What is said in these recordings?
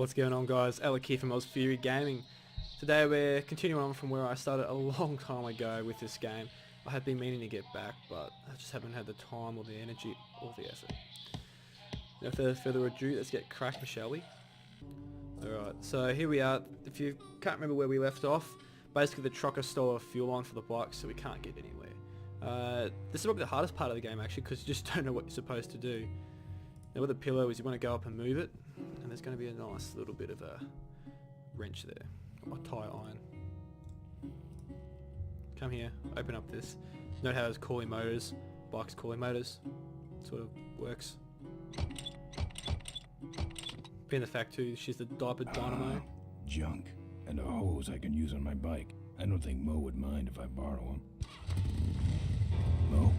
What's going on, guys? Alec here from Oz Fury Gaming. Today we're continuing on from where I started a long time ago with this game. I have been meaning to get back, but I just haven't had the time or the energy or the effort. No further ado, let's get cracking, shall we? Alright, so here we are. If you can't remember where we left off, basically the trucker stole a fuel line for the bike, so we can't get anywhere. This is probably the hardest part of the game, actually, because you just don't know what you're supposed to do. Now with the pillow is you want to go up and move it, and there's going to be a nice little bit of a wrench there, or tie iron. Come here, open up this. Note how there's cooling motors, bike's cooling motors, sort of works. Being the fact too, she's the diaper dynamo. Junk, and a hose I can use on my bike. I don't think Mo would mind if I borrow him. Mo?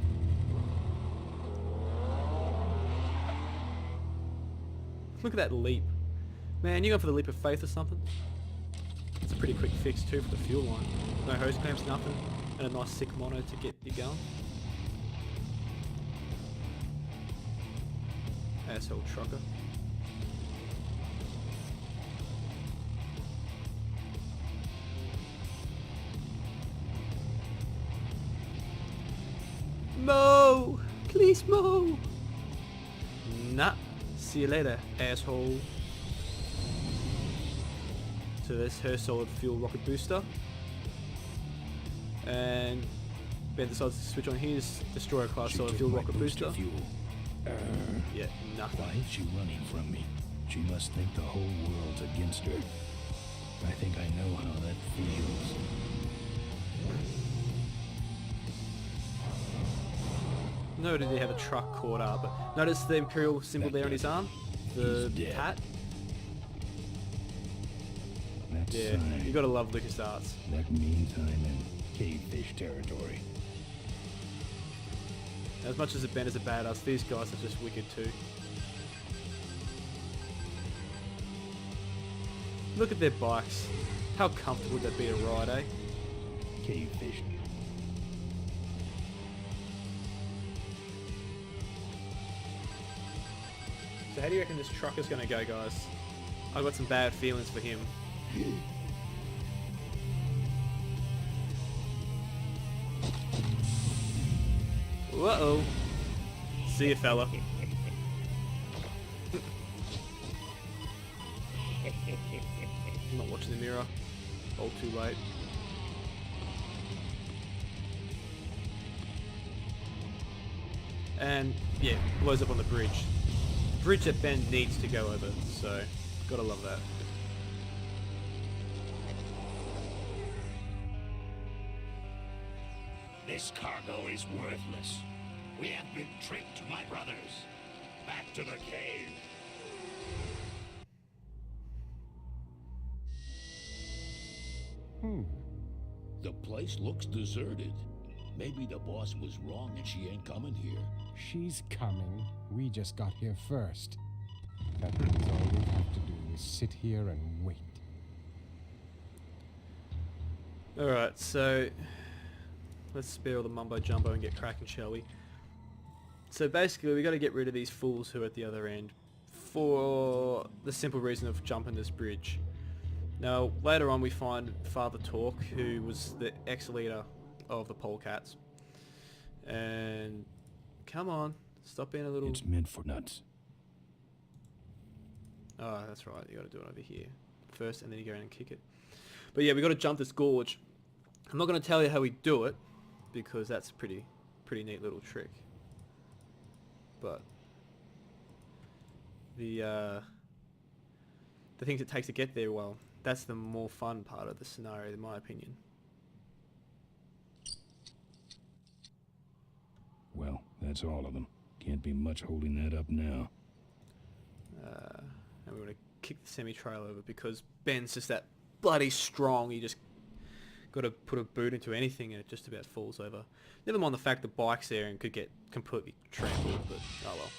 Look at that leap. Man, you going for the leap of faith or something? It's a pretty quick fix too for the fuel line. No hose clamps, nothing, and a nice sick mono to get you going. Asshole trucker. Mo! Please, Mo! Nah. See you later, asshole. So that's her solid fuel rocket booster. And Ben decides to switch on his destroyer class solid fuel rocket booster. Yeah, nothing. Why is she running from me? She must think the whole world's against her. I think I know how that feels. No, did he have a truck caught up? But notice the Imperial symbol there on his arm? The hat? Yeah, you gotta love LucasArts. That meantime in cavefish territory. As much as Ben is a badass, these guys are just wicked too. Look at their bikes. How comfortable would that be to ride, eh? Cavefish. So how do you reckon this trucker's gonna go, guys? I've got some bad feelings for him. Uh-oh. See ya, fella. I'm not watching the mirror. All too late. And, yeah, blows up on the bridge. Bridge that Ben needs to go over, so gotta love that. This cargo is worthless. We have been tricked, my brothers. Back to the cave. The place looks deserted. Maybe the boss was wrong and she ain't coming here. She's coming. We just got here first. That means all we have to do is sit here and wait. Alright, so let's spare all the mumbo jumbo and get cracking, shall we? So basically we got to get rid of these fools who are at the other end for the simple reason of jumping this bridge. Now later on we find Father Talk, who was the ex-leader of the polecats, and come on, stop being a little... It's meant for nuts. Oh, that's right, you got to do it over here first and then you go in and kick it. But yeah, we got to jump this gorge. I'm not going to tell you how we do it because that's a pretty neat little trick. But the things it takes to get there, well, that's the more fun part of the scenario, in my opinion. Well, that's all of them. Can't be much holding that up now. And we're going to kick the semi-trail over because Ben's just that bloody strong. He just got to put a boot into anything and it just about falls over. Never mind the fact the bike's there and could get completely trampled, but oh well.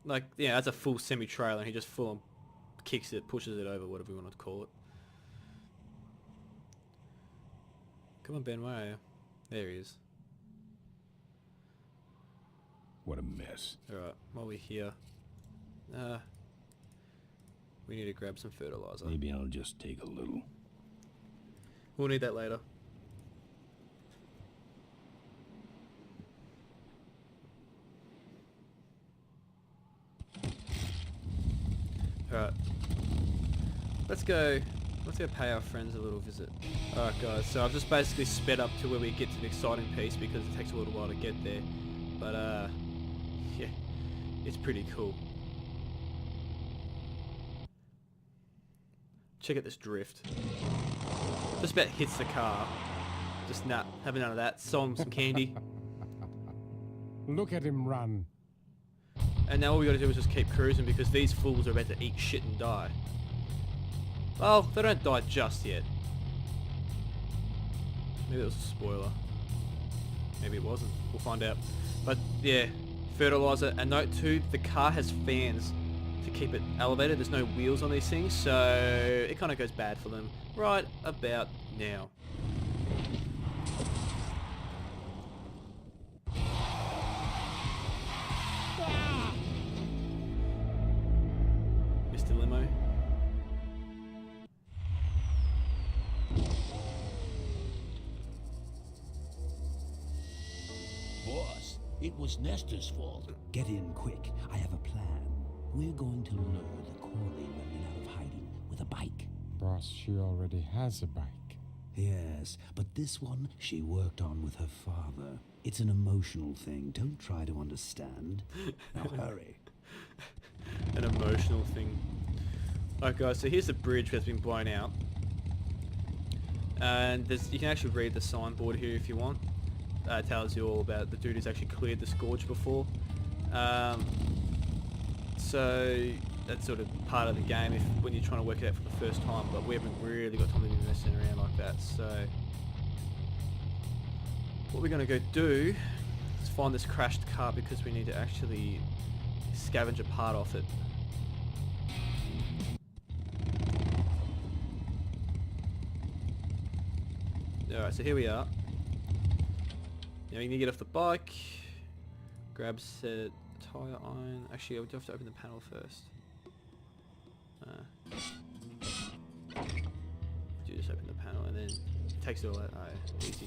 Like, yeah, that's a full semi-trailer and he just full on kicks it, pushes it over, whatever you want to call it. Come on, Ben, where are you? There he is. What a mess. Alright, while we're here, we need to grab some fertilizer. Maybe I'll just take a little. We'll need that later. Alright. Let's go pay our friends a little visit. Alright guys, so I've just basically sped up to where we get to the exciting piece because it takes a little while to get there. But yeah, it's pretty cool. Check out this drift. Just about hits the car. Just nah, having none of that. Sold him some candy. Look at him run. And now all we gotta do is just keep cruising because these fools are about to eat shit and die. Well, they don't die just yet. Maybe it was a spoiler. Maybe it wasn't. We'll find out. But yeah, fertilizer. And note too, the car has fans to keep it elevated. There's no wheels on these things, so it kind of goes bad for them right about now. Mr. Limo. Boss, it was Nestor's fault. Get in quick. I have a plan. We're going to lure the quarry women out of hiding with a bike. Boss, she already has a bike. Yes, but this one she worked on with her father. It's an emotional thing. Don't try to understand. Now hurry. An emotional thing. Alright guys, so here's the bridge that's been blown out. And you can actually read the signboard here if you want. It tells you all about the dude who's actually cleared this gorge before. So that's sort of part of the game when you're trying to work it out for the first time, but we haven't really got time to be messing around like that. So what we're going to go do is find this crashed car because we need to actually scavenge a part off it. Alright, so here we are. Now you need to get off the bike, grab set tire iron. Actually, I would have to open the panel first. You just open the panel and then it takes it all out. Easy.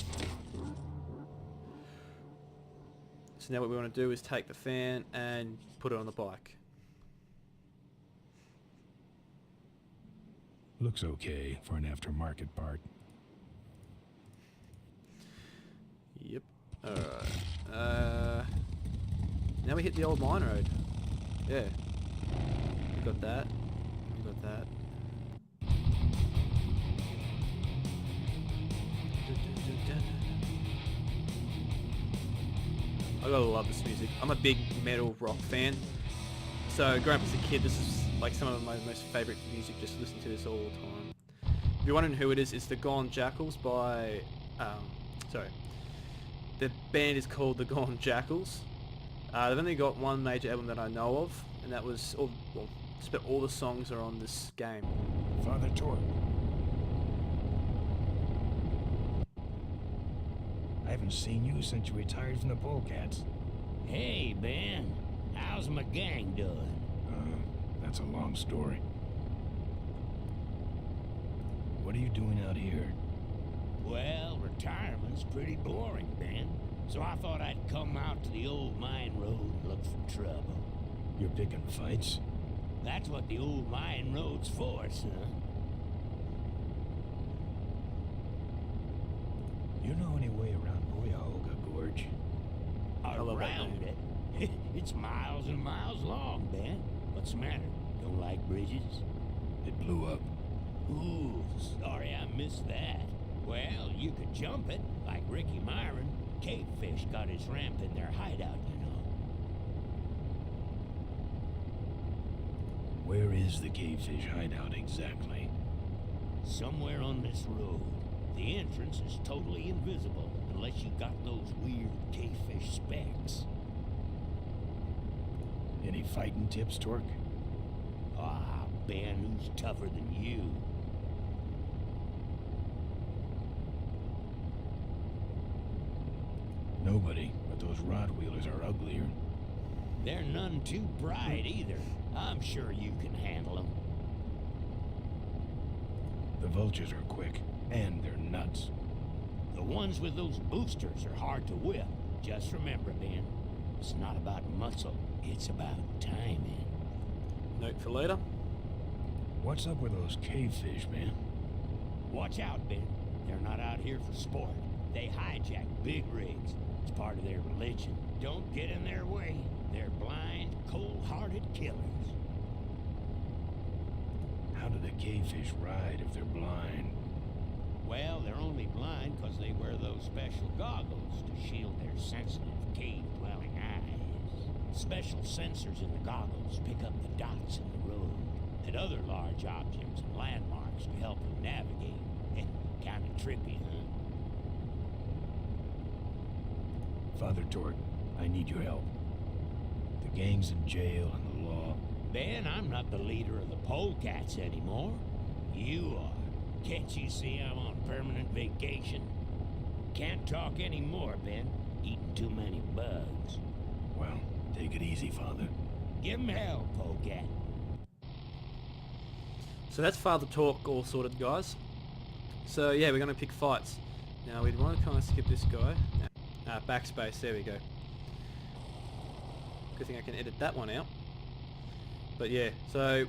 So now what we want to do is take the fan and put it on the bike. Looks okay for an aftermarket part. Yep. Alright. Now we hit the old mine road. Yeah. We got that. We got that. I gotta love this music. I'm a big metal rock fan. So growing up as a kid, this is like some of my most favourite music. Just listen to this all the time. If you're wondering who it is, it's the Gone Jackals by... sorry. The band is called the Gone Jackals. They've only got one major album that I know of, and that was... just about all the songs are on this game. Father Torque. I haven't seen you since you retired from the Polecats. Hey, Ben. How's my gang doing? That's a long story. What are you doing out here? Well, retirement's pretty boring, Ben. So I thought I'd come out to the old mine road and look for trouble. You're picking fights? That's what the old mine road's for, son. You know any way around Poyahoga Gorge? love that Around name. it? It's miles and miles long, Ben. What's the matter? Don't like bridges? It blew up. Ooh, sorry I missed that. Well, you could jump it, like Ricky Myron. Cavefish got his ramp in their hideout, you know. Where is the cavefish hideout exactly? Somewhere on this road. The entrance is totally invisible, unless you got those weird cavefish specs. Any fighting tips, Torque? Ah, Ben, who's tougher than you? Nobody, but those rod wheelers are uglier. They're none too bright either. I'm sure you can handle them. The vultures are quick, and they're nuts. The ones with those boosters are hard to whip. Just remember, Ben, it's not about muscle, it's about timing. Note for later. What's up with those cavefish, man? Watch out, Ben. They're not out here for sport. They hijack big rigs. It's part of their religion. Don't get in their way. They're blind, cold-hearted killers. How do the cavefish ride if they're blind? Well, they're only blind because they wear those special goggles to shield their sensitive, cave-dwelling eyes. Special sensors in the goggles pick up the dots in the road and other large objects and landmarks to help them navigate. Kind of trippy, huh? Father Tort, I need your help. The gang's in jail and the law. Ben, I'm not the leader of the polecats anymore. You are. Can't you see I'm on permanent vacation? Can't talk anymore, Ben. Eating too many bugs. Well, take it easy, Father. Give him hell, polecat. So that's Father Talk all sorted, guys. So yeah, we're going to pick fights. Now we'd want to kind of skip this guy. Backspace, there we go. Good thing I can edit that one out. But yeah, so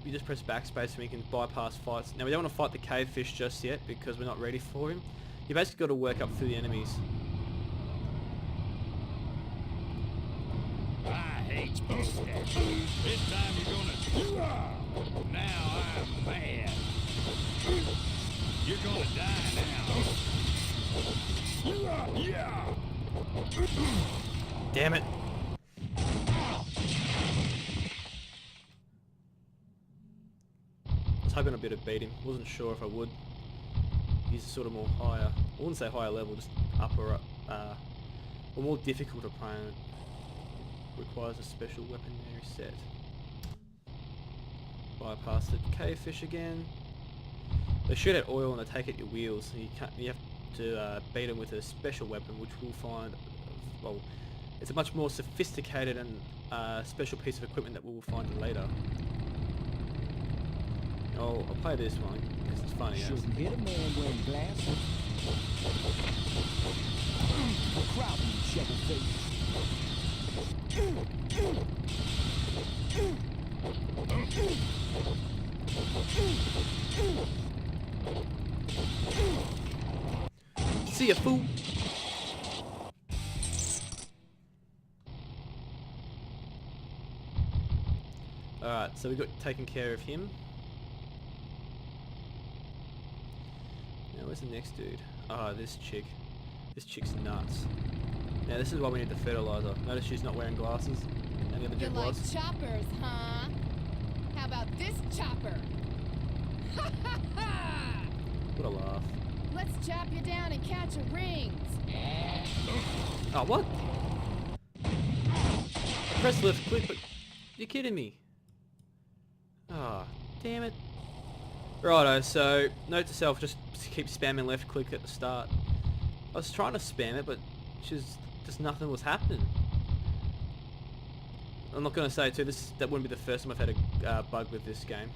you just press backspace and we can bypass fights. Now we don't want to fight the cavefish just yet because we're not ready for him. You basically got to work up through the enemies. I hate polecats. This time you're gonna... Now I'm mad. You're gonna die now. Yeah. Damn it. I was hoping I'd be able to beat him. Wasn't sure if I would. He's sort of more higher. I wouldn't say higher level, just upper, or more difficult opponent. Requires a special weaponry set. Bypass the cavefish again. They shoot at oil and they take at your wheels. And you have to beat them with a special weapon, which we'll find. Well, it's a much more sophisticated and special piece of equipment that we will find later. I'll play this one because it's funny. Shouldn't hit a man wearing glasses. Crowd me, shovel face. See ya, fool. Alright, so we got taken care of him. Now where's the next dude? Ah, this chick. This chick's nuts. Now this is why we need the fertilizer. Notice she's not wearing glasses. And the other You dude like was. choppers, huh? How about this chopper? Ha ha ha! What a laugh. Let's chop you down and catch your rings. Oh, what? I pressed left click, but you're kidding me. Ah, damn it. Righto, so note to self, just keep spamming left click at the start. I was trying to spam it, but just nothing was happening. I'm not going to say too, that wouldn't be the first time I've had a bug with this game.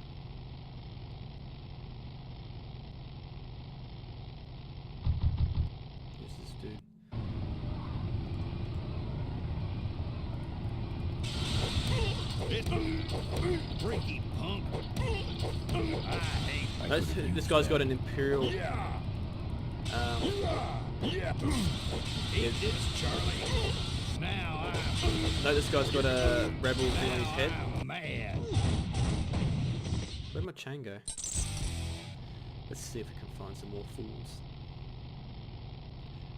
Who's this dude? Freaky punk. I hate This guy's got an Imperial. Yeah. Yeah. Eat this, Charlie. Now No, this guy's got a rebel thing on his head. I'm mad. Where'd my chain go? Let's see if we can find some more fools.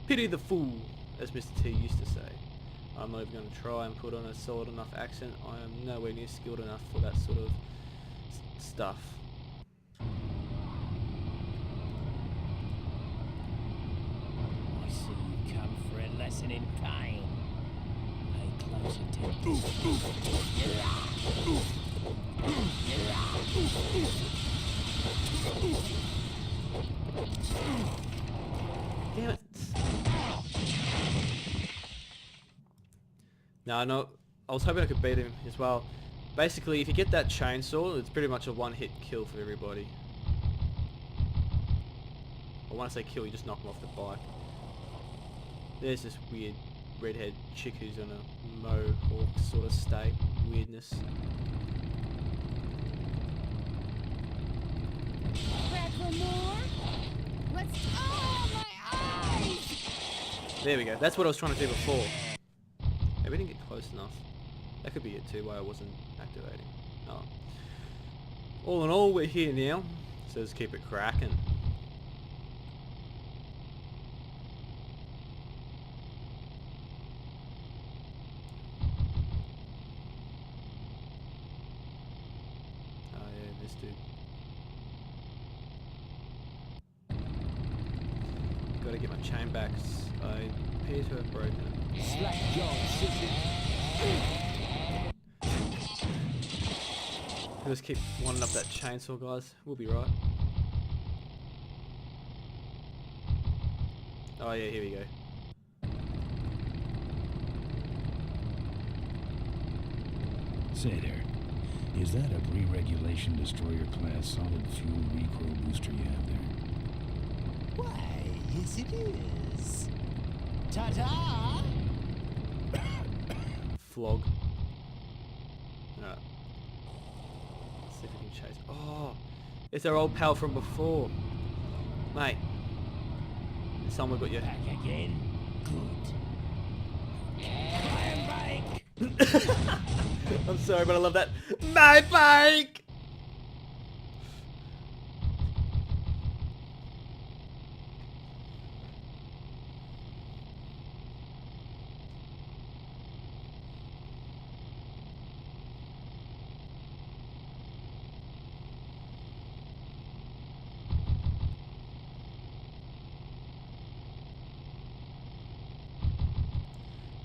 Pity the fool, as Mr. T used to say. I'm not even going to try and put on a solid enough accent. I am nowhere near skilled enough for that sort of stuff. I see you come for a lesson in pain. Pay close attention. Damn it. No, I was hoping I could beat him as well. Basically, if you get that chainsaw, it's pretty much a one-hit kill for everybody. Or when I say kill, you just knock them off the bike. There's this weird redhead chick who's on a mohawk sort of state. Weirdness. Back for more? Let's... Oh, my eyes! There we go. That's what I was trying to do before. Yeah, we didn't get close enough. That could be it too, why I wasn't activating. Oh. All in all, we're here now. So let's keep it cracking. Oh yeah, this dude. Gotta get my chain back. I appear to have broken it. Slack jaw, sissy. Let's keep winding up that chainsaw, guys. We'll be right. Oh yeah, here we go. Say there, is that a pre-regulation destroyer class solid fuel recoil booster you have there? Why, yes it is. Ta-ta! Flog. Alright. Let's see if we can chase. Oh! It's our old pal from before. Mate. Someone got your... Back again. Good. My bike! I'm sorry, but I love that. My bike!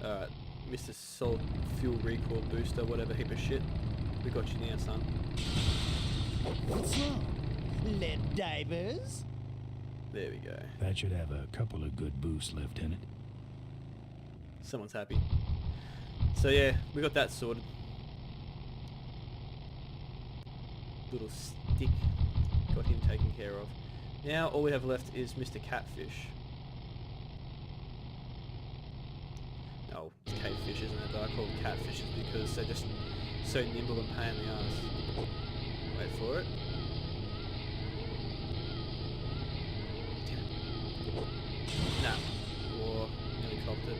Alright, Mr. Solid Fuel Recoil Booster, whatever heap of shit. We got you now, son. What's wrong? Lead divers? There we go. That should have a couple of good boosts left in it. Someone's happy. So yeah, we got that sorted. Little stick. Got him taken care of. Now all we have left is Mr. Catfish. Oh, it's cavefish, isn't it? But I call them catfishes because they're just so nimble and pain in the ass. Wait for it. Nah. Or nearly copped it.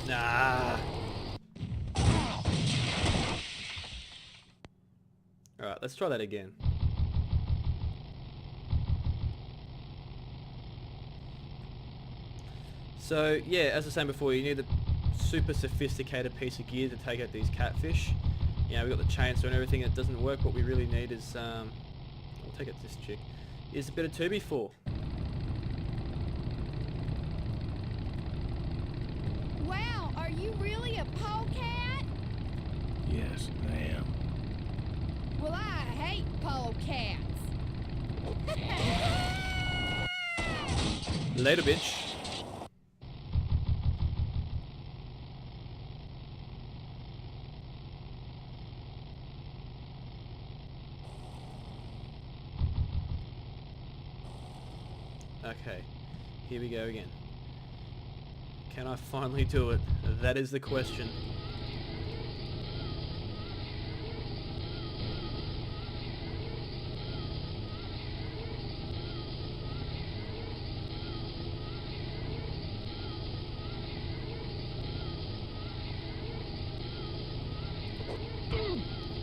Nah. Alright, let's try that again. So, yeah, as I was saying before, you need a super sophisticated piece of gear to take out these catfish. You know, we've got the chainsaw and everything, it doesn't work. What we really need is, I'll take out this chick, is a bit of 2B4. Wow, are you really a polecat? Yes, I am. Well, I hate polecats. Later, bitch. Okay, here we go again. Can I finally do it? That is the question.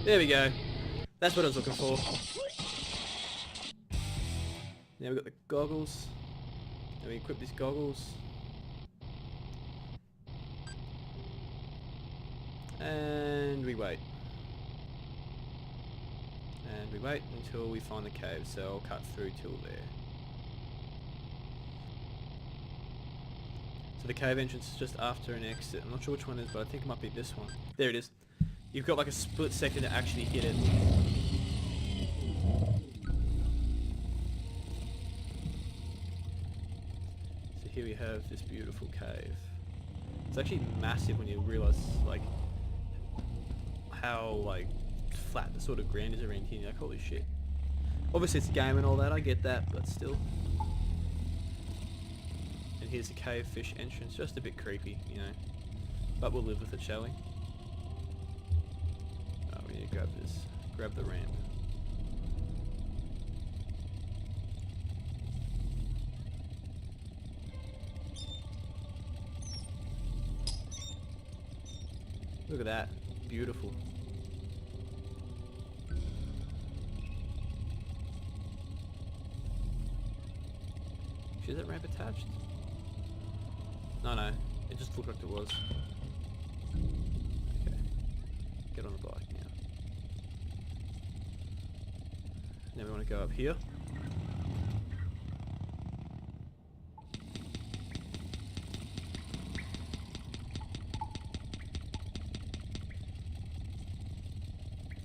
There we go. That's what I was looking for. Now we've got the goggles. Now we equip these goggles. And we wait. And we wait until we find the cave, so I'll cut through till there. So the cave entrance is just after an exit. I'm not sure which one it is, but I think it might be this one. There it is. You've got like a split second to actually hit it. here we have this beautiful cave. It's actually massive when you realise like how like flat the sort of ground is around here. Like holy shit. Obviously it's a game and all that, I get that, but still. And here's the cave fish entrance, just a bit creepy, you know. But we'll live with it, shall we? Oh, we need to grab this. Grab the ramp. Look at that. Beautiful. Is that ramp attached? No, it just looked like it was. Okay, get on the bike now. Now we want to go up here.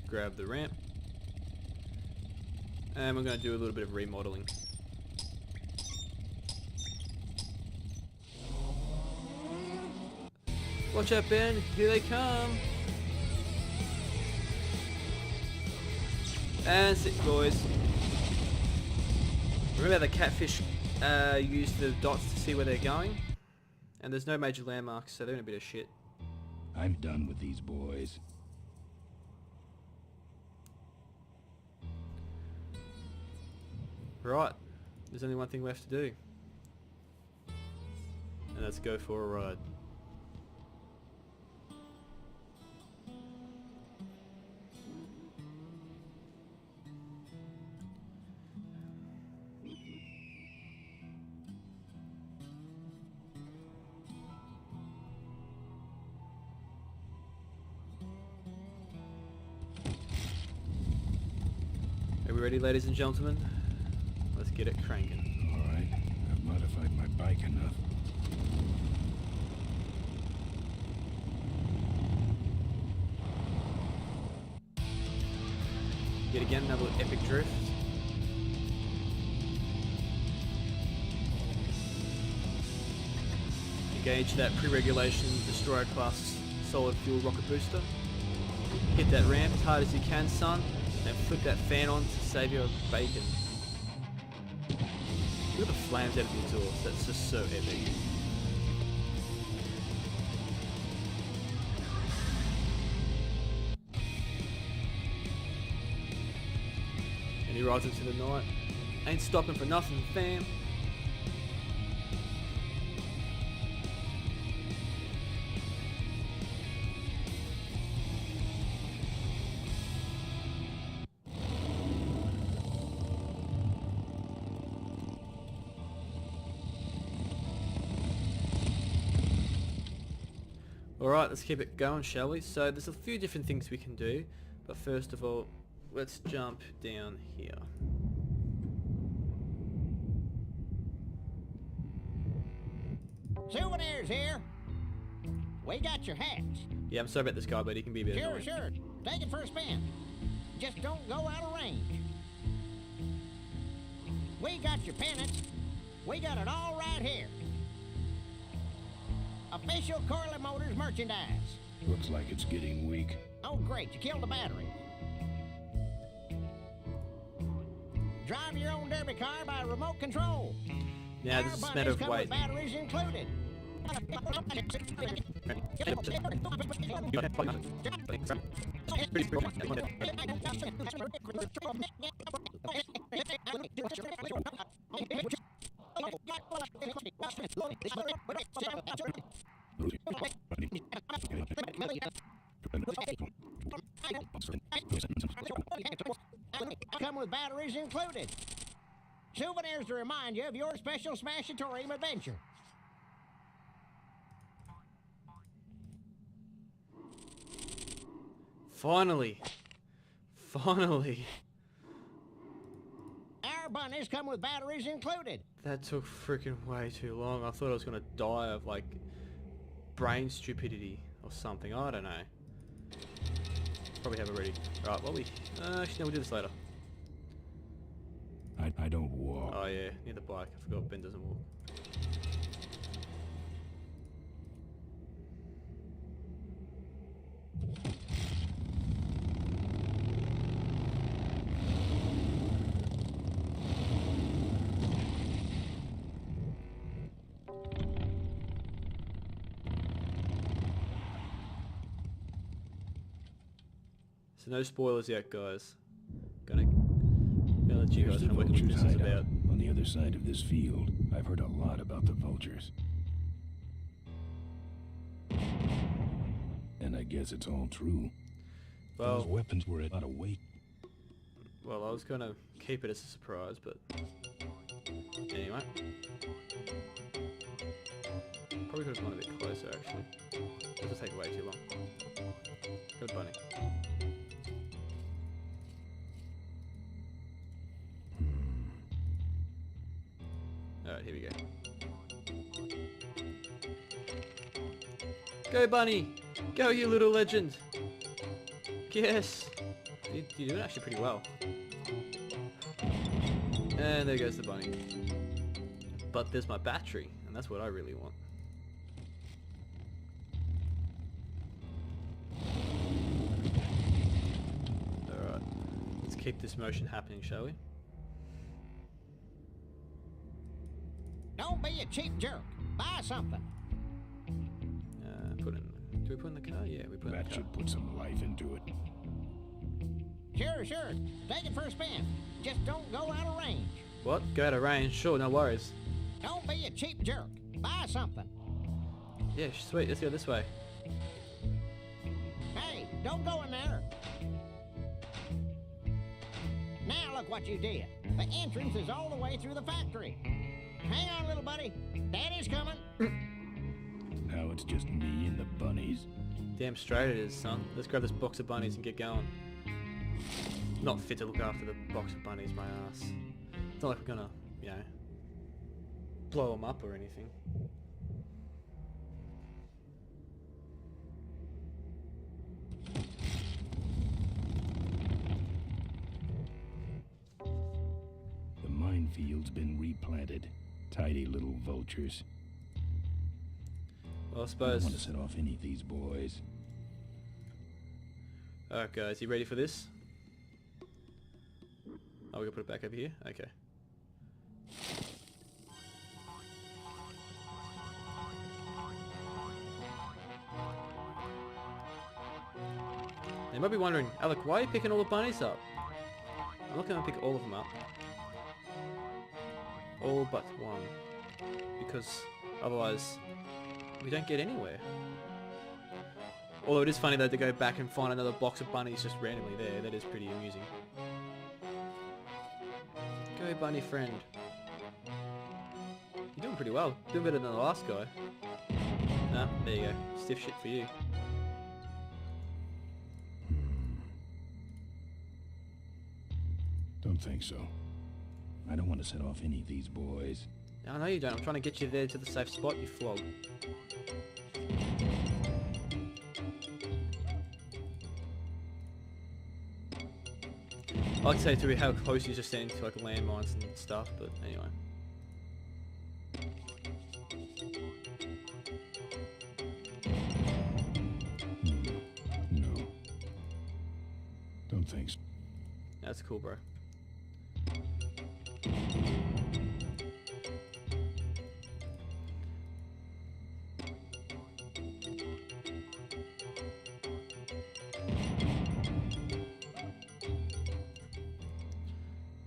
Grab the ramp. And we're going to do a little bit of remodeling. Watch out, Ben. Here they come. And sit, boys. Remember the catfish use the dots to see where they're going? And there's no major landmarks, so they're in a bit of shit. I'm done with these boys. Right. There's only one thing left to do. And that's go for a ride. Are we ready, ladies and gentlemen? Let's get it cranking. Alright, I've modified my bike enough. Yet again, another epic drift. Engage that pre-regulation destroyer class solid fuel rocket booster. Hit that ramp as hard as you can, son, and flip that fan on to save your bacon. Look at the flames out of the exhaust, that's just so epic. And he rides into the night. Ain't stopping for nothing, fam. Alright, let's keep it going, shall we? So there's a few different things we can do, but first of all, let's jump down here. Souvenirs here. We got your hats. Yeah, I'm sorry about this guy, but he can be a bit annoying. Sure. Take it for a spin. Just don't go out of range. We got your pennants. We got it all right here. Official Corley Motors merchandise. Looks like it's getting weak. Oh, great. You killed the battery. Drive your own derby car by remote control. Now, this is a matter of come weight. with batteries included. Come with batteries included. Souvenirs to remind you of your special Smashatorium adventure. Finally. Our bunnies come with batteries included. That took freaking way too long. I thought I was gonna die of like brain stupidity or something. I don't know. Probably have it ready. Right, well actually no, we'll do this later. I don't walk. Oh yeah, near the bike. I forgot Ben doesn't walk. So no spoilers yet, guys. Gonna let you There's guys the know what vultures' this is hideout about. on the other side of this field. I've heard a lot about the vultures. And I guess it's all true. Those Well, weapons were at a lot of weight. well, I was gonna keep it as a surprise, but anyway. Probably could have gone a bit closer, actually. This will take way too long. Good bunny. Alright, here we go. Go, bunny! Go, you little legend! Yes! You're doing actually pretty well. And there goes the bunny. But there's my battery, and that's what I really want. Alright, let's keep this motion happening, shall we? Don't be a cheap jerk. Buy something. Put in. Do we put in the car? Yeah, we put in That the car. should put some life into it. Sure, sure. Take it for a spin. Just don't go out of range. What? Go out of range? Sure, no worries. Don't be a cheap jerk. Buy something. Yeah, sweet. Let's go this way. Hey, don't go in there. Now look what you did. The entrance is all the way through the factory. Hang on, little buddy. Daddy's coming. Now it's just me and the bunnies. Damn straight it is, son. Let's grab this box of bunnies and get going. Not fit to look after the box of bunnies, my ass. It's not like we're gonna, you know, blow them up or anything. The minefield's been replanted. Tidy little vultures. Well, I I suppose... don't want to set off any of these boys. Alright guys, you ready for this? Oh, we gotta put it back over here? Okay. You might be wondering, Alec, why are you picking all the bunnies up? I'm not gonna pick all of them up. All but one. Because otherwise, we don't get anywhere. Although it is funny though to go back and find another box of bunnies just randomly there. That is pretty amusing. Go bunny friend. You're doing pretty well. Doing better than the last guy. Nah, there you go. Stiff shit for you. Don't think so. I don't want to set off any of these boys. I know you don't. I'm trying to get you there to the safe spot, you flog. I'd say through how close you're just standing to like landmines and stuff, but anyway. No. Don't think so. That's cool, bro.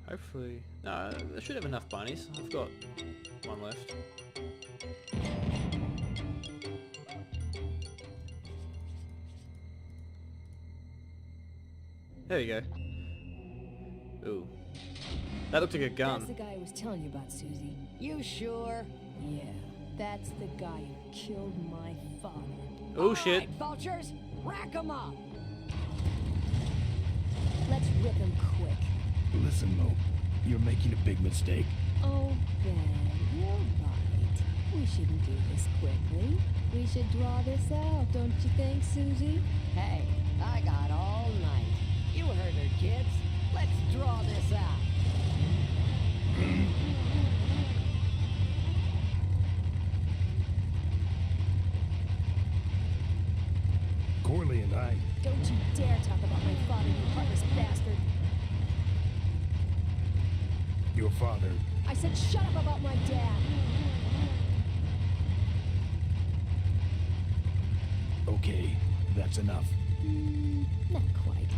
Hopefully... No, I should have enough bunnies. I've got one left. There we go. Ooh. That looked like a gun. That's the guy I was telling you about, Susie. You sure? Yeah, that's the guy who killed my father. Oh shit. All right, vultures, rack 'em up. Let's rip him quick. Listen, Mo. You're making a big mistake. Oh, Ben, you're right. We shouldn't do this quickly. We should draw this out, don't you think, Susie? Hey, I got all night. You heard her, kids. Let's draw this out. Corley and I... Don't you dare talk about my father, you heartless bastard. Your father... I said shut up about my dad. Okay, that's enough. Not quite.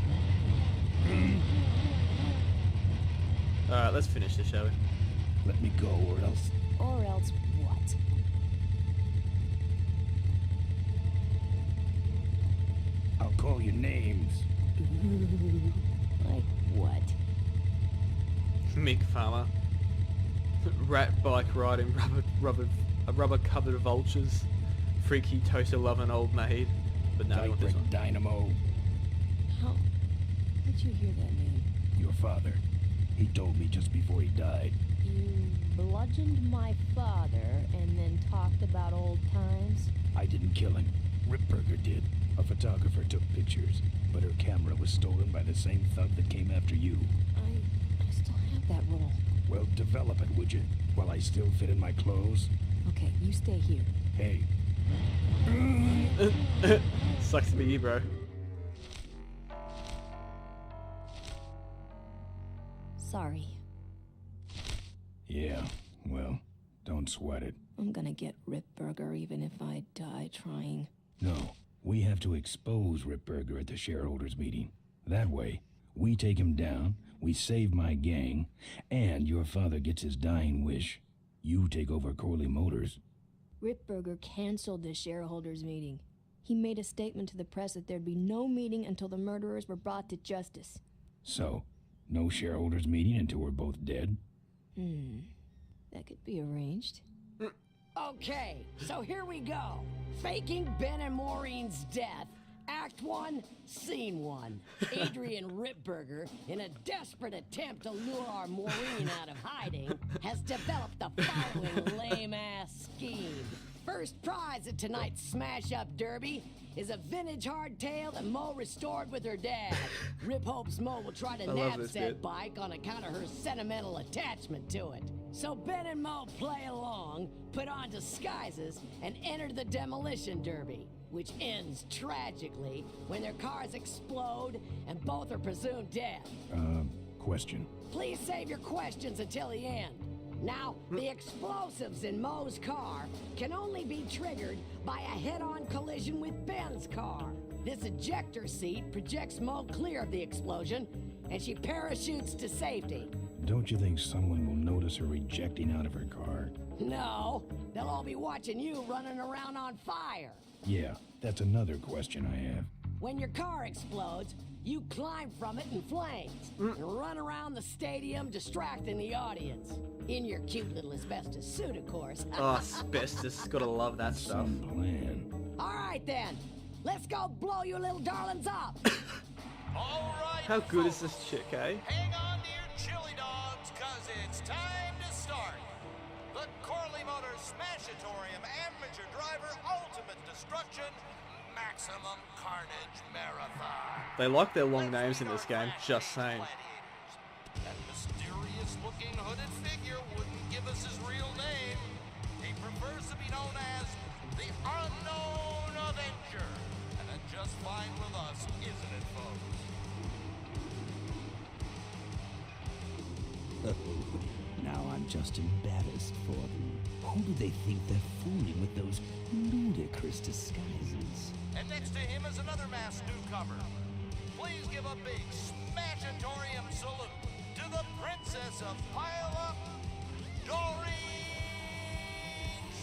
Alright, let's finish this, shall we? Let me go, or else. Or else what? I'll call you names. Like what? Mick Farmer. Rat bike riding rubber covered vultures. Freaky toaster loving old maid. But no, we want this one. Dynamo. How did you hear that name? Your father. He told me just before he died. You bludgeoned my father and then talked about old times? I didn't kill him. Ripburger did. A photographer took pictures, but her camera was stolen by the same thug that came after you. I still have that roll. Well, develop it, would you? While I still fit in my clothes? Okay, you stay here. Hey. Sucks to be you, bro. Sorry. Yeah, well, don't sweat it. I'm gonna get Ripburger even if I die trying. No, we have to expose Ripburger at the shareholders meeting. That way, we take him down, we save my gang, and your father gets his dying wish. You take over Corley Motors. Ripburger canceled the shareholders meeting. He made a statement to the press that there'd be no meeting until the murderers were brought to justice. So, no shareholders meeting until we're both dead? That could be arranged. Okay, so here we go. Faking Ben and Maureen's death. Act 1, Scene 1. Adrian Ripburger, in a desperate attempt to lure our Maureen out of hiding, has developed the following lame-ass scheme. First prize at tonight's smash-up derby is a vintage hardtail that Mo restored with her dad. Rip hopes Mo will try to nab said bike on account of her sentimental attachment to it. So Ben and Mo play along, put on disguises, and enter the demolition derby, which ends tragically when their cars explode and both are presumed dead. Question. Please save your questions until the end. Now, the explosives in Mo's car can only be triggered by a head-on collision with Ben's car. This ejector seat projects Mo clear of the explosion, and she parachutes to safety. Don't you think someone will notice her ejecting out of her car? No, they'll all be watching you running around on fire. Yeah, that's another question I have. When your car explodes, you climb from it in flames and run around the stadium distracting the audience. In your cute little asbestos suit, of course. Oh, asbestos. Gotta love that stuff. Some plan. All right, then. Let's go blow you little darlings up. All right, How good is this chick, eh? hang on to your chili dogs, cause it's time to start. The Corley Motors Smashatorium Amateur Driver Ultimate Destruction Maximum Carnage Marathon. They like their long names in this game, just saying. That mysterious-looking hooded figure wouldn't give us his real name. He prefers to be known as the Unknown Avenger. And that's just fine with us, isn't it, folks? Oh, now I'm just embarrassed for them. Who do they think they're fooling with those ludicrous disguises? And next to him is another masked newcomer. Please give a big Smashatorium salute to the Princess of Pile Up, Doreen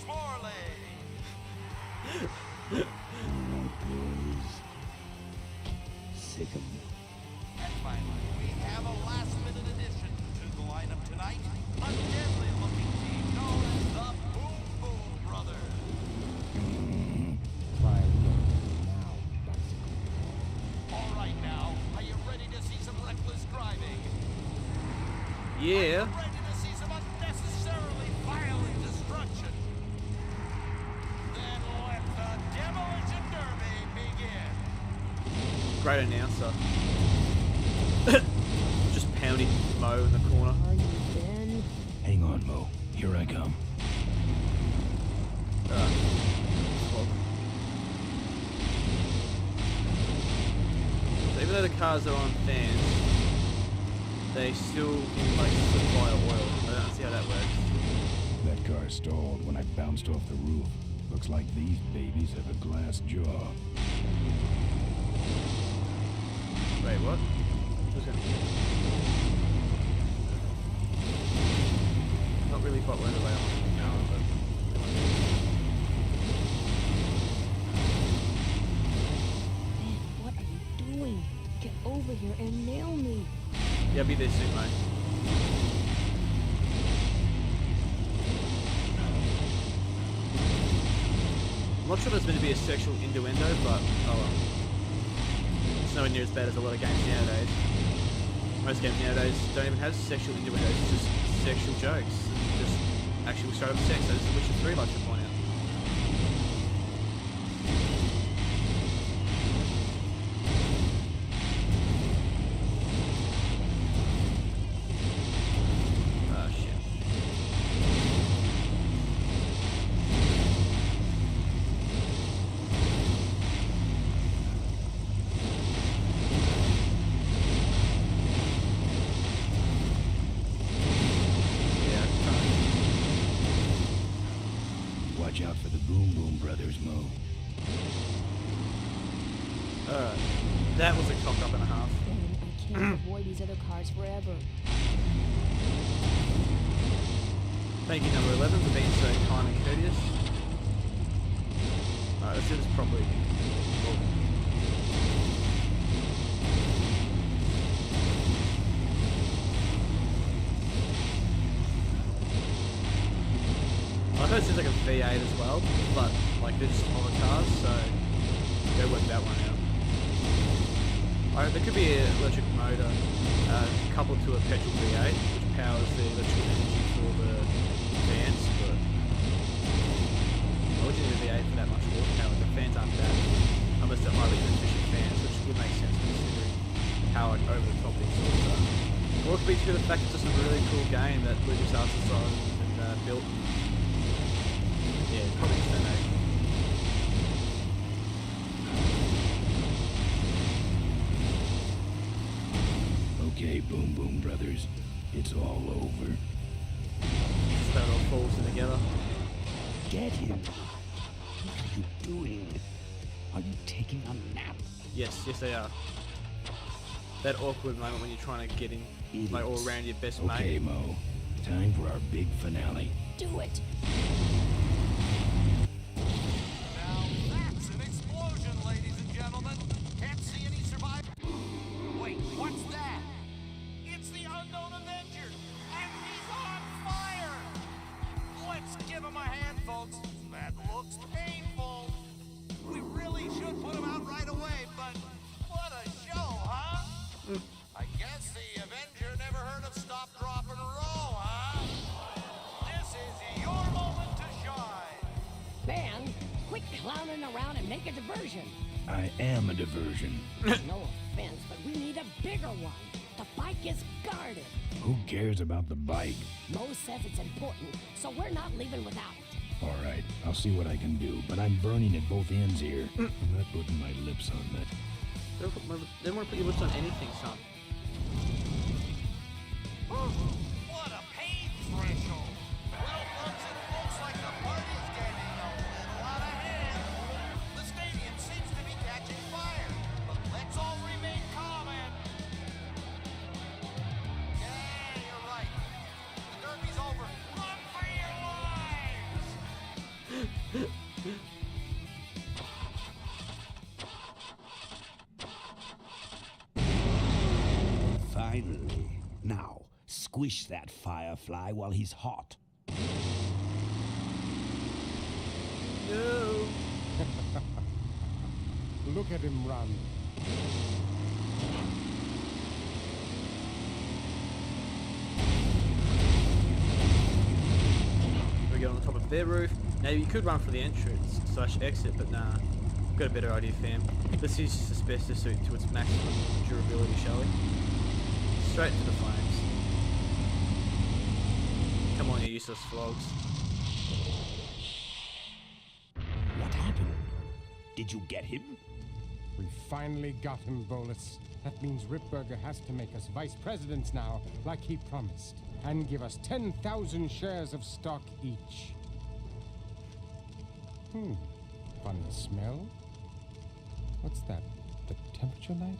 Smorley. Alright, boys. Sick of them. And finally, we have a last-minute addition to the lineup tonight. A deadly-looking team known as the Boom Boom Brothers. Try again now, bicycle. All right, now, are you ready to see some reckless driving? Yeah. Ready to see some unnecessarily violent destruction? Then let the Demolition Derby begin. Great announcer. Just pounding Mo in the corner. Are you Ben? Hang on, Mo. Here I come. So even though the cars are on fans, they still can like supply oil. I don't see how that works. That car stalled when I bounced off the roof. Looks like these babies have a glass jaw. what? Who's gonna get? Not really quite where the way I want to be going, but. Man, what are you doing? Get over here and nail me. Yeah, I'll be there soon, mate. I'm not sure there's meant to be a sexual innuendo, but oh well. It's nowhere near as bad as a lot of games nowadays. Most games nowadays don't even have sexual innuendos, it's just sexual jokes. Just actually straight up sex, as The Witcher 3 likes to point out. Watch out for the Boom Boom Brothers, Mo. That was a cock up and a half. Ben, I can't avoid these other cars forever. Thank you, number 11, for being so kind and courteous. Alright, let's do this properly. I know it seems like a V8 as well, but like they're just smaller cars, so go work that one out. Alright, there could be an electric motor coupled to a petrol V8, which powers the electrical energy for the fans, but I wouldn't need a V8 for that much horsepower. The fans aren't that, unless they're highly efficient fans, which would make sense considering how like, over the top these sorts are. Or it could be due to the fact it's just a really cool game that LucasArts designed and built. Yeah, probably just don't know. Okay, Boom Boom Brothers, it's all over. Just that it all falls in together. Get him. What are you doing? Are you taking a nap? Yes, they are. That awkward moment when you're trying to get in, like all around your best mate. Okay, Mo. Time for our big finale. Do it. Now that's an explosion, ladies and gentlemen. Can't see any survivors. Wait, what's that? It's the unknown Avenger, and he's on fire! Let's give him a hand, folks. That looks painful. We really should put him out right away, but what a show, huh? I guess the Avenger never heard of stop, drop, and roll, huh? This is your moment to shine. Man, quit clowning around and make a diversion. I am a diversion. No offense, but we need a bigger one. The bike is guarded. Who cares about the bike? Mo says it's important, so we're not leaving without it. All right, I'll see what I can do, but I'm burning at both ends here. I'm not putting my lips on that. They don't want to put your lips on anything, son. What a pain threshold. Well, folks, it looks like the party's getting a little out of hand. The stadium seems to be catching fire, but let's all remain calm and... Yeah, you're right. The derby's over. Run for your lives! Finally. Now, squish that firefly while he's hot. No. Look at him run. We get on the top of their roof. Now you could run for the entrance / exit, but nah. Got a better idea, fam. Let's use this asbestos suit to its maximum durability, shall we? Straight to the flames. Come on, you useless flogs. What happened? Did you get him? We finally got him, Bolus. That means Ripburger has to make us vice presidents now, like he promised, and give us 10,000 shares of stock each. Funny smell. What's that? The temperature light?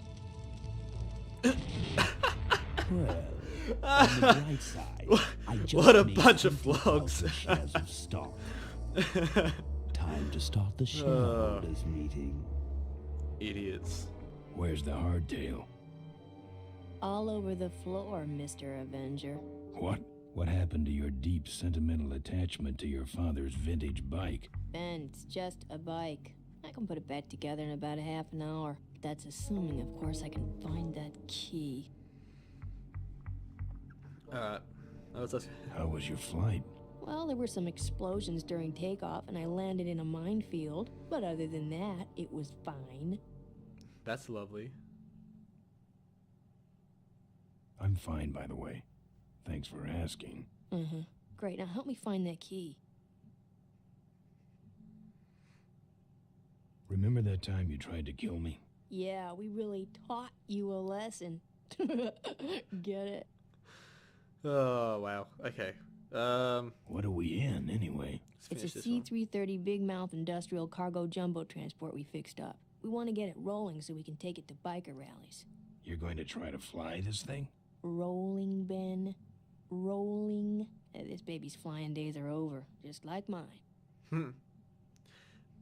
Well, on the bright side, I just What a made bunch of 20,000 flogs. shares of stock. Time to start the shareholders meeting. Idiots. Where's the hardtail? All over the floor, Mr. Avenger. What? What happened to your deep sentimental attachment to your father's vintage bike? Ben, it's just a bike. I can put it back together in about a half an hour. That's assuming, of course, I can find that key. Alright. How was your flight? Well, there were some explosions during takeoff, and I landed in a minefield. But other than that, it was fine. That's lovely. I'm fine, by the way. Thanks for asking. Great, now help me find that key. Remember that time you tried to kill me? Yeah, we really taught you a lesson. Get it? Oh, wow. Okay. What are we in, anyway? It's a C-330 Big Mouth Industrial Cargo Jumbo Transport we fixed up. We want to get it rolling so we can take it to biker rallies. You're going to try to fly this thing? Rolling, Ben. Rolling. This baby's flying days are over, just like mine.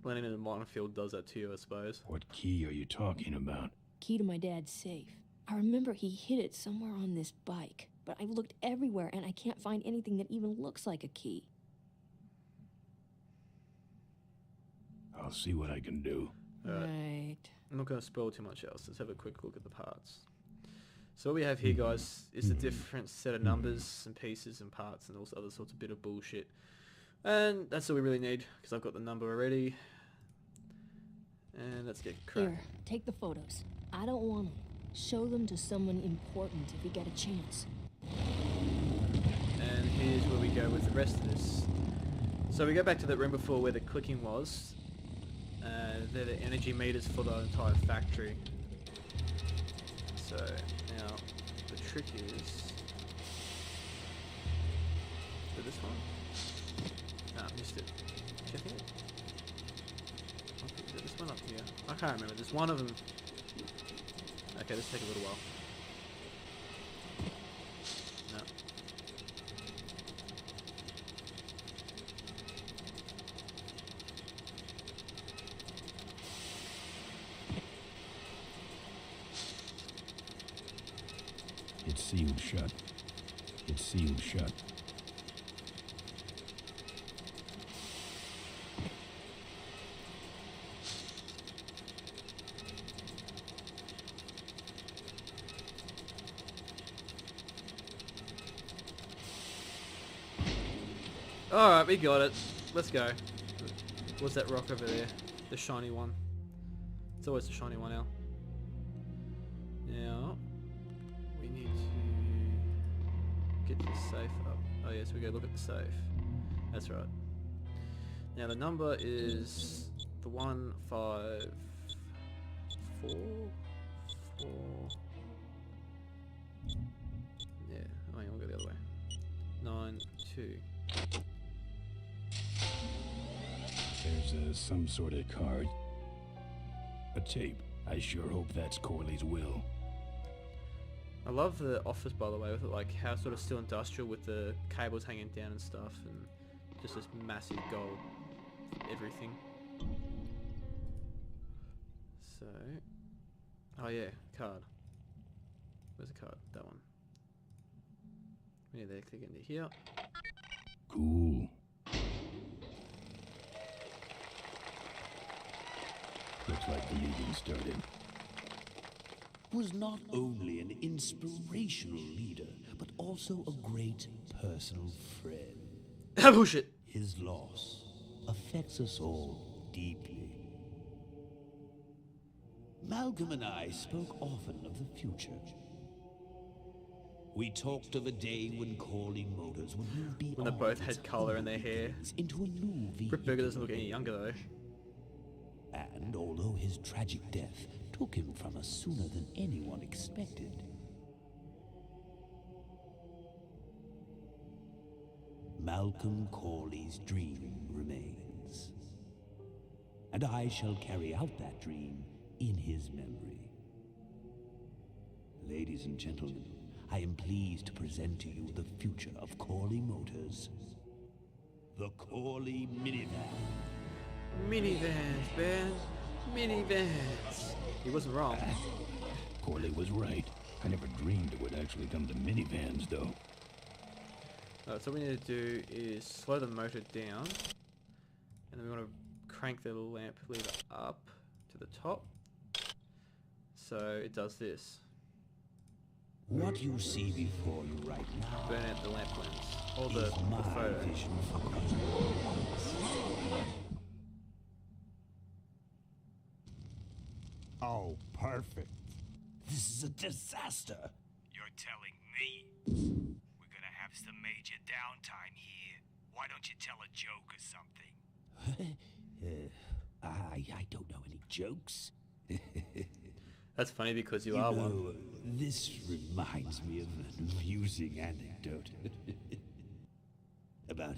Landing in a minefield does that to you, I suppose. What key are you talking about? Key to my dad's safe. I remember he hid it somewhere on this bike, but I've looked everywhere and I can't find anything that even looks like a key. I'll see what I can do. Right. I'm not going to spoil too much else. Let's have a quick look at the parts. So what we have here, guys, is a different set of numbers and pieces and parts and all other sorts of bit of bullshit. And that's all we really need, because I've got the number already. And let's get cracking. Here, take the photos. I don't want them. Show them to someone important if you get a chance. And here's where we go with the rest of this. So we go back to that room before where the clicking was. They're the energy meters for the entire factory. So now the trick is this one. Ah, missed it. Check it. Okay, is it this one up here? I can't remember. There's one of them. Okay, this will take a little while. No. It's sealed shut. It's sealed shut. Alright, we got it. Let's go. What's that rock over there? The shiny one. It's always the shiny one now. Now, we need to get the safe up. Oh yes, we go look at the safe. That's right. Now the number is the 154. Yeah, oh yeah, we'll go the other way. 92. There's some sort of card. A tape. I sure hope that's Corley's will. I love the office, by the way, with it like how sort of still industrial with the cables hanging down and stuff, and just this massive gold everything. So, oh yeah, card. Where's the card? That one. We need to click into here. Cool. Looks like the meeting started. Was not only an inspirational leader, but also a great personal friend. Bullshit. His loss affects us all deeply. Malcolm and I spoke often of the future. We talked of a day when Corley Motors would move beyond When they both had colour in their hair. into a new vehicle. Ripburger doesn't look any younger though. And although his tragic death took him from us sooner than anyone expected, Malcolm Corley's dream remains. And I shall carry out that dream in his memory. Ladies and gentlemen, I am pleased to present to you the future of Corley Motors. The Corley Minivan. Minivans, Ben. Minivans. He wasn't wrong. Corley was right. I never dreamed it would actually come to minivans, though. Alright, so what we need to do is slow the motor down. And then we want to crank the lamp lever up to the top. So it does this. What you see before you right now Burn out the lamp lens. Or the is my photo. vision for cosmos. Oh, perfect. This is a disaster. You're telling me we're gonna have some major downtime here. Why don't you tell a joke or something? I don't know any jokes. That's funny because you You are know, one. this reminds me of an amusing anecdote about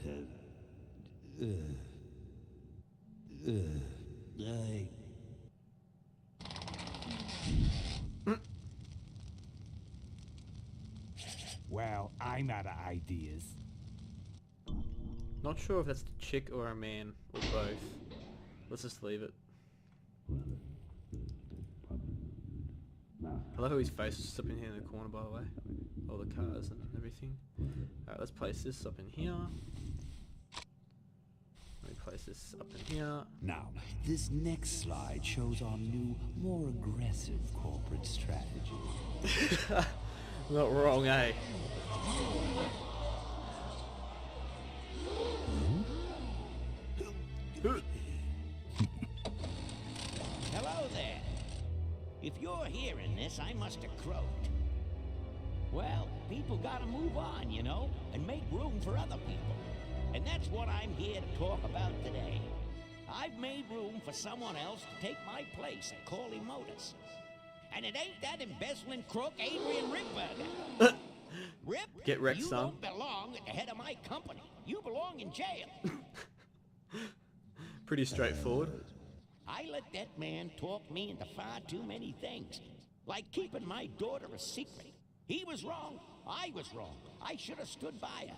Well, I'm out of ideas. Not sure if that's a chick or a man, or both. Let's just leave it. I love how his face is just up in here in the corner, by the way. All the cars and everything. Alright, let's place this up in here. Let me place this up in here. Now, this next slide shows our new, more aggressive corporate strategy. Not wrong, eh? Hello there. If you're hearing this, I must have croaked. Well, people gotta move on, you know, and make room for other people. And that's what I'm here to talk about today. I've made room for someone else to take my place at Corley Motors. And it ain't that embezzling crook Adrian Ripburger. Rip, Get wrecked, you son. don't belong at the head of my company. You belong in jail. Pretty straightforward. I let that man talk me into far too many things, like keeping my daughter a secret. He was wrong. I was wrong. I should have stood by her.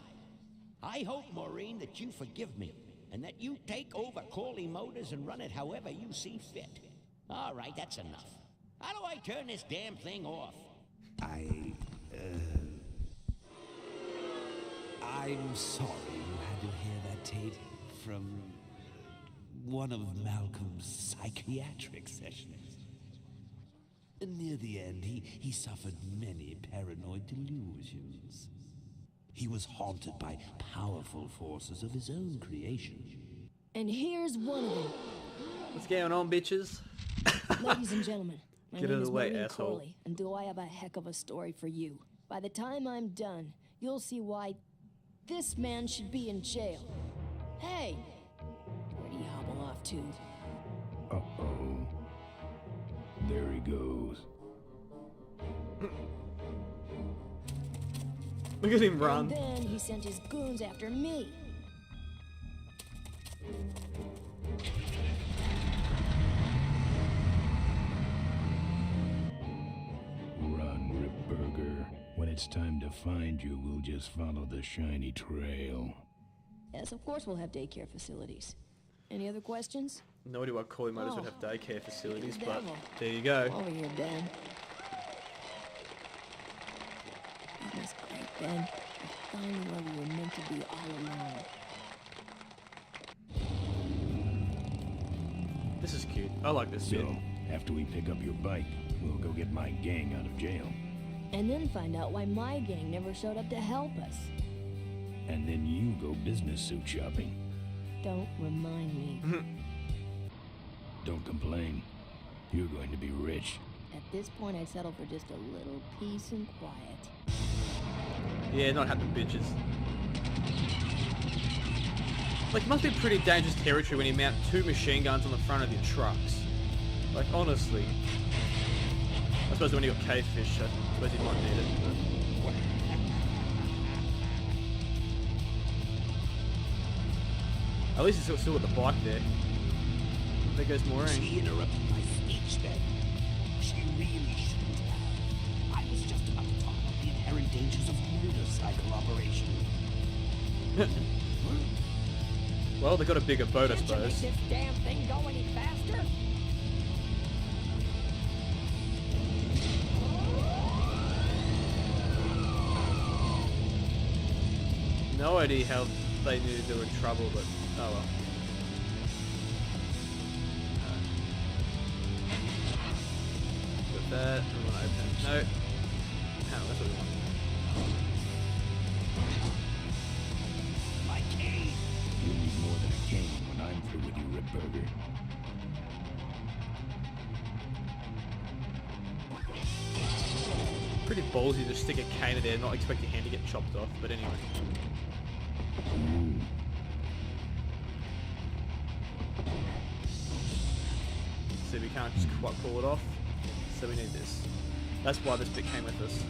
I hope, Maureen, that you forgive me, and that you take over Corley Motors and run it however you see fit. All right, that's enough. How do I turn this damn thing off? I'm sorry you had to hear that, Tate, from one of Malcolm's psychiatric sessions. Near the end, he suffered many paranoid delusions. He was haunted by powerful forces of his own creation. And here's one of them. What's going on, bitches? Ladies and gentlemen, my Get out name of is the way, Maureen asshole. Corley, and do I have a heck of a story for you. By the time I'm done, you'll see why this man should be in jail. Hey, where'd he hobble off to? Uh-oh. There he goes. Look at him And run. then he sent his goons after me. Run, Ripburger. When it's time to find you, we'll just follow the shiny trail. Yes, of course we'll have daycare facilities. Any other questions? No idea why Corley Motors would Oh, have daycare facilities, the but devil. there you go. Over here, Ben. That was great, Ben. I finally where we were meant to be all along. This is cute. I like this bit. So, after we pick up your bike, we'll go get my gang out of jail. And then find out why my gang never showed up to help us. And then you go business suit shopping. Don't remind me. Don't complain. You're going to be rich. At this point, I'd settle for just a little peace and quiet. Yeah, not having bitches. Like, it must be pretty dangerous territory when you mount 2 machine guns on the front of your trucks. Like, honestly. I suppose when you got cavefish, I suppose you might need it. But at least he's still got the bike there. There goes Maureen. She interrupted my speech then. She really shouldn't have. I was just about to talk about the inherent Well, they got a bigger boat, I Can't you make suppose. this damn thing go any faster? No idea how they knew they were in trouble, but oh well. Got that. We want to open it. No. Hang on, that's what we want. My cane! You need more than a cane when I'm through with you, Ripburger. Pretty ballsy to stick a cane in there, not expect your hand to get chopped off, but anyway. See, we can't just quite pull it off, so we need this. That's why this bit came with us.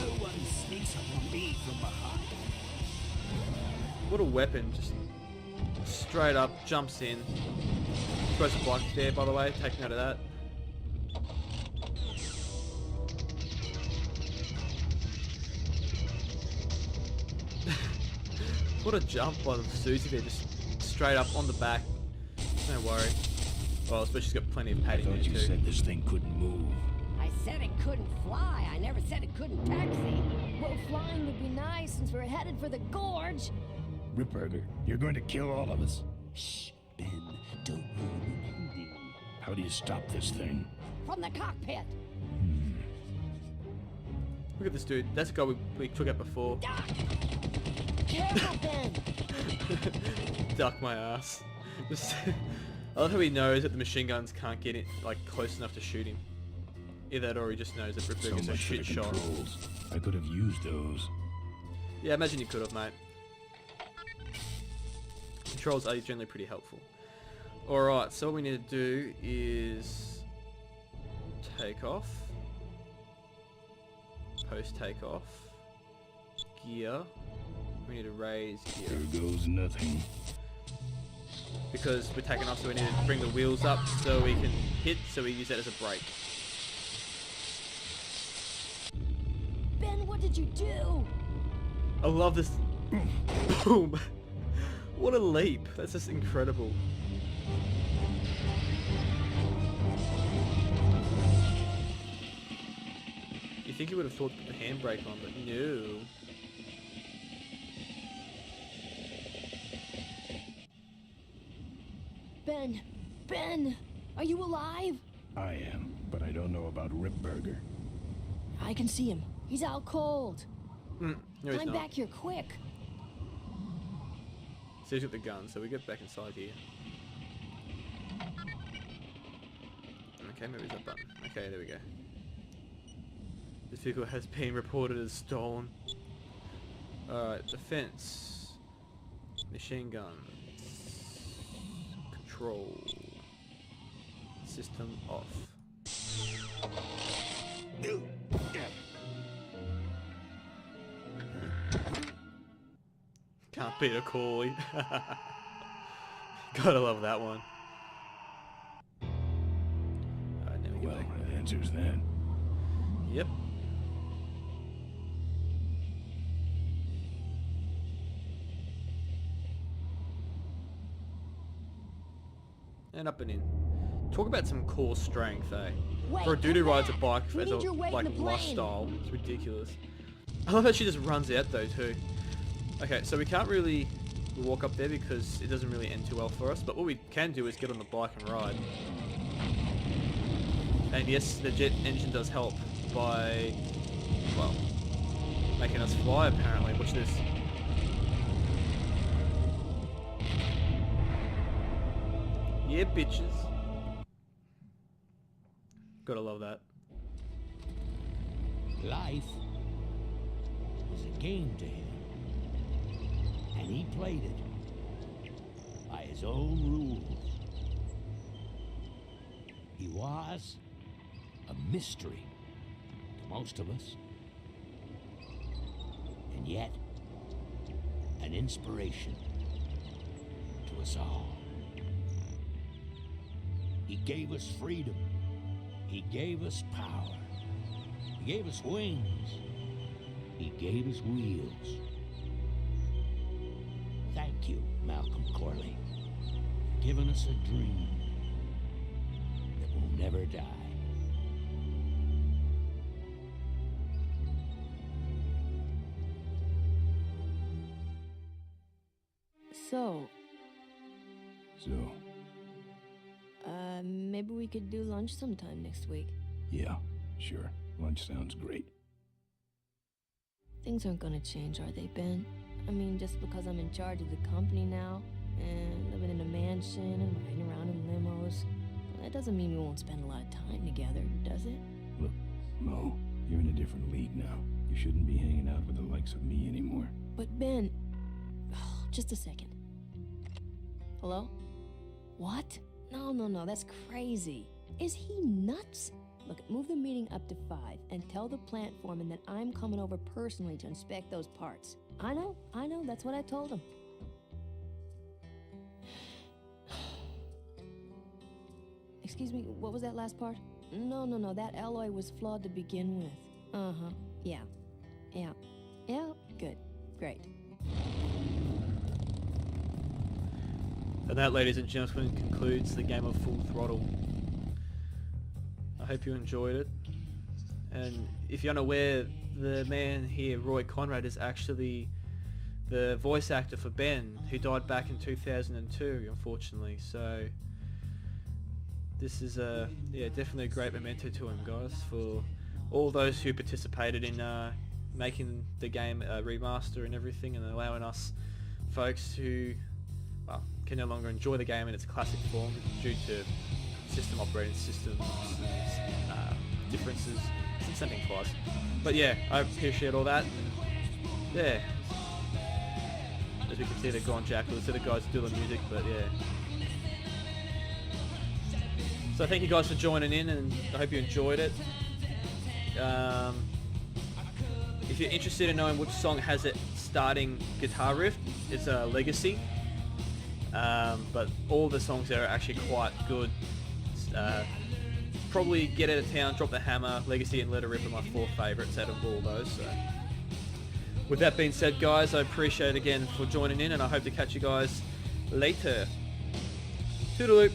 No one sneaks up on me from behind. What a weapon, just straight up, jumps in. Throws a block there, by the way, take note of that. What a jump by the Susie there, just straight up on the back. No worry. Well, especially she's got plenty of I padding there thought you too. said this thing couldn't move. I said it couldn't fly. I never said it couldn't taxi. Well, flying would be nice since we're headed for the Gorge. Ripburger, you're going to kill all of us. Shh, Ben, don't ruin the ending. How do you stop this thing? From the cockpit. Look at this dude. That's the guy we took out before. Careful, Ben. Duck my ass. Just I love how he knows that the machine guns can't get it like close enough to shoot him. Either that or he just knows that So Ripburger's a much for shit the shot. controls. I could have used those. Yeah, I imagine you could have, mate. Controls are generally pretty helpful. Alright, so what we need to do is take off. Post takeoff. Gear. We need to raise gear. There goes nothing. Because we're taking off, so we need to bring the wheels up so we can hit, so we use that as a brake. Ben, what did you do? I love this. Boom! What a leap! That's just incredible. You think he would have thought to put the handbrake on, but no. Ben, are you alive? I am, but I don't know about Ripburger. I can see him. He's out cold. No, he's Climb not. back here quick. So he's got the gun, so we get back inside here. Okay, maybe it's that button. Okay, there we go. This vehicle has been reported as stolen. Alright, defense. Machine guns. Control. System off. Can't beat a callie. Gotta love that one. Alright, now we get Well, back. that answers that. Yep. And up and in. Talk about some core strength, eh? Wait, For a dude who come rides a back. bike We as need a your weight in like the plane. lifestyle, it's ridiculous. I love how she just runs out though too. Okay, so we can't really walk up there because it doesn't really end too well for us. But what we can do is get on the bike and ride. And yes, the jet engine does help by, well, making us fly apparently. Watch this. Yeah, bitches. Gotta love that. Life was a game to him, and he played it by his own rules. He was a mystery to most of us, and yet an inspiration to us all. He gave us freedom. He gave us power. He gave us wings. He gave us wheels. Thank you, Malcolm Corley, for giving us a dream that will never die. So, maybe we could do lunch sometime next week. Yeah, sure. Lunch sounds great. Things aren't gonna change, are they, Ben? I mean, just because I'm in charge of the company now, and living in a mansion and riding around in limos, that doesn't mean we won't spend a lot of time together, does it? Look, Mo, you're in a different league now. You shouldn't be hanging out with the likes of me anymore. But Ben... just a second. Hello? What? No, that's crazy. Is he nuts? Look, move the meeting up to 5 and tell the plant foreman that I'm coming over personally to inspect those parts. I know, that's what I told him. Excuse me, what was that last part? No, that alloy was flawed to begin with. Uh-huh, yeah, good, great. And that, ladies and gentlemen, concludes the game of Full Throttle. I hope you enjoyed it. And if you're unaware, the man here, Roy Conrad, is actually the voice actor for Ben, who died back in 2002, unfortunately. So this is definitely a great memento to him, guys, for all those who participated in making the game a remaster and everything, and allowing us folks who can no longer enjoy the game in its classic form due to system operating systems differences. It's something twice, but yeah, I appreciate all that. And yeah, as we can see, the Gorge Jackals are the guys who do the music, but yeah. So thank you guys for joining in, and I hope you enjoyed it. If you're interested in knowing which song has its starting guitar riff, it's a Legacy. But all the songs there are actually quite good. Probably Get Out of Town, Drop the Hammer, Legacy, and Let It Rip are my 4 favourites out of all those. So, with that being said, guys, I appreciate it again for joining in, and I hope to catch you guys later. Toodaloo.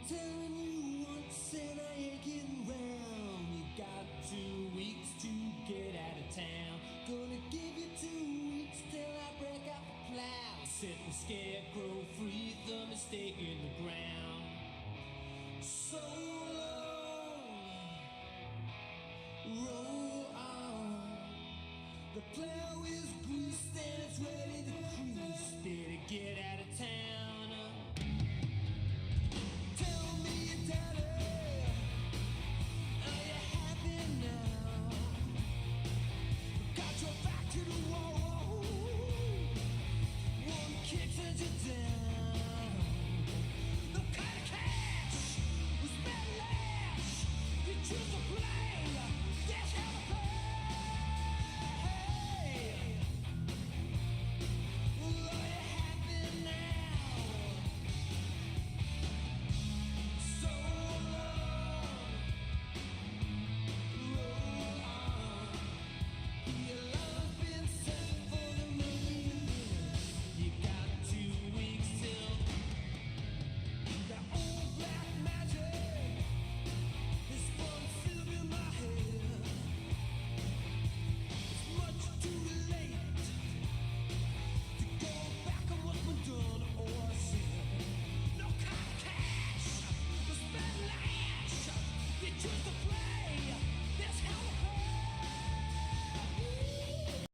telling you once and I ain't getting round. You got 2 weeks to get out of town. Gonna give you 2 weeks till I break out the plow. Setting scarecrow free.